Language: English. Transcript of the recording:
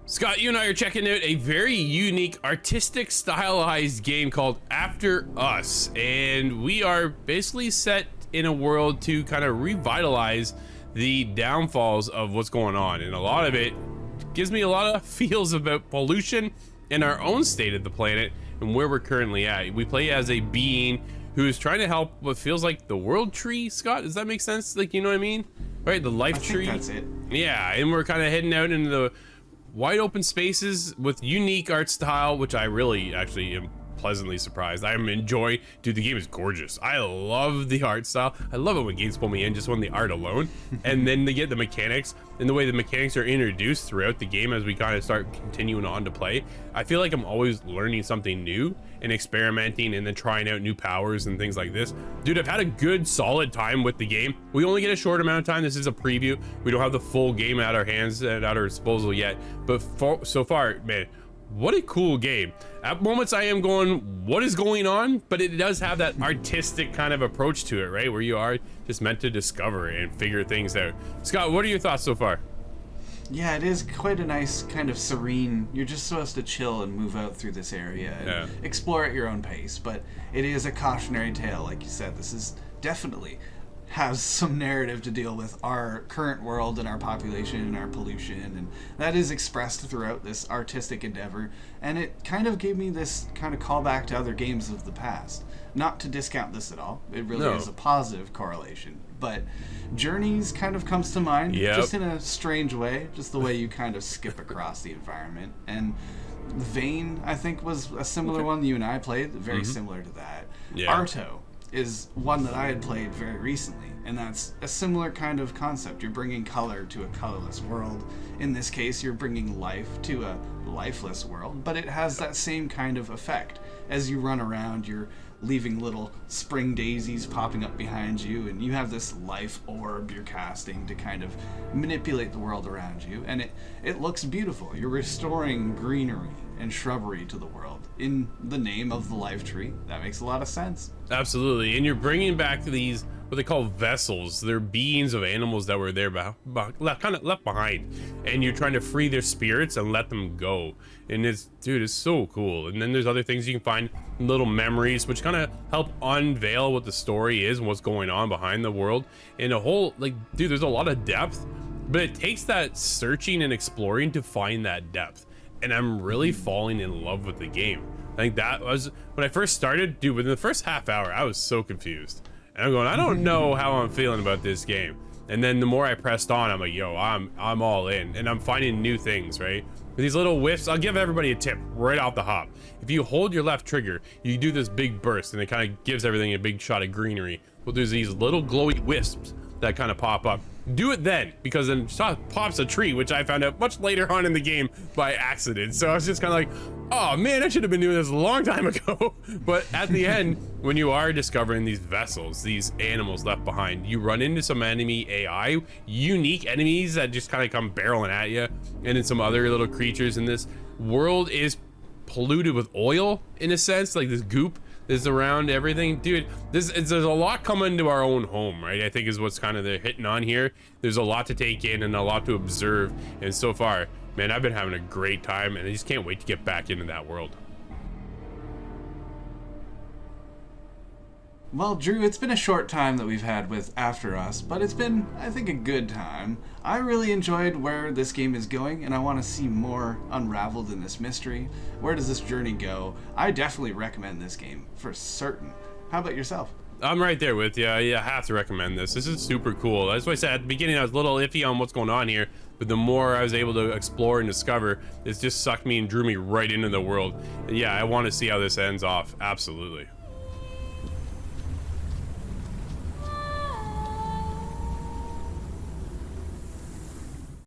Scott, you and I are checking out a very unique, artistic, stylized game called After Us, and we are basically set in a world to kind of revitalize the downfalls of what's going on, and a lot of it gives me a lot of feels about pollution and our own state of the planet and where we're currently at. We play as a being who is trying to help what feels like the world tree. Scott, does that make sense? Like, you know what I mean? Right, the life tree. That's it. Yeah, and we're kind of heading out into the wide open spaces with unique art style, which I really actually am pleasantly surprised. I'm enjoying. Dude, the game is gorgeous. I love the art style. I love it when games pull me in just on the art alone, and then they get the mechanics and the way the mechanics are introduced throughout the game as we kind of start continuing on to play. I feel like I'm always learning something new and experimenting and then trying out new powers and things like this. Dude, I've had a good solid time with the game. We only get a short amount of time. This is a preview. We don't have the full game at our hands and at our disposal yet, but so far, man, what a cool game. At moments I am going, what is going on? But it does have that artistic kind of approach to it, right? Where you are just meant to discover and figure things out. Scott, what are your thoughts so far? Yeah, it is quite a nice kind of serene, you're just supposed to chill and move out through this area and explore at your own pace, but it is a cautionary tale, like you said. This is definitely has some narrative to deal with our current world and our population and our pollution, and that is expressed throughout this artistic endeavor, and it kind of gave me this kind of callback to other games of the past. Not to discount this at all, it really is a positive correlation, but Journeys kind of comes to mind, just in a strange way, just the way you kind of skip across the environment. And Vane, I think, was a similar one you and I played, very similar to that. Arto is one that I had played very recently, and that's a similar kind of concept. You're bringing color to a colorless world. In this case, you're bringing life to a lifeless world, but it has that same kind of effect. As you run around, you're leaving little spring daisies popping up behind you, and you have this life orb you're casting to kind of manipulate the world around you, and it looks beautiful. You're restoring greenery and shrubbery to the world in the name of the life tree. That makes a lot of sense. Absolutely, and you're bringing back these what they call vessels. They're beings of animals that were there kind of left behind, and you're trying to free their spirits and let them go. And it's, dude, it's so cool. And then there's other things you can find, little memories, which kind of help unveil what the story is and what's going on behind the world. And a whole, like, dude, there's a lot of depth, but it takes that searching and exploring to find that depth. And I'm really falling in love with the game. I think that was when I first started, dude. Within the first half hour, I was so confused, and I'm going, I don't know how I'm feeling about this game. And then the more I pressed on, I'm like, yo, I'm all in, and I'm finding new things, right? With these little whiffs, I'll give everybody a tip right off the hop. If you hold your left trigger, you do this big burst, and it kind of gives everything a big shot of greenery. Well, there's these little glowy wisps that kind of pop up. Do it then, because then pops a tree, which I found out much later on in the game by accident. So I was just kind of like, oh man, I should have been doing this a long time ago. But at the end, when you are discovering these vessels, these animals left behind, you run into some enemy AI, unique enemies that just kind of come barreling at you, and then some other little creatures. And this world is polluted with oil, in a sense, like this goop is around everything. Dude, there's a lot coming to our own home, right? I think is what's kind of the hitting on here. There's a lot to take in and a lot to observe, and so far, man, I've been having a great time, and I just can't wait to get back into that world. Well, Drew, it's been a short time that we've had with After Us, but it's been, I think, a good time. I really enjoyed where this game is going, and I want to see more unraveled in this mystery. Where does this journey go? I definitely recommend this game, for certain. How about yourself? I'm right there with you. Yeah, I have to recommend this. This is super cool. That's why I said at the beginning I was a little iffy on what's going on here, but the more I was able to explore and discover, it just sucked me and drew me right into the world. And yeah, I want to see how this ends off. Absolutely.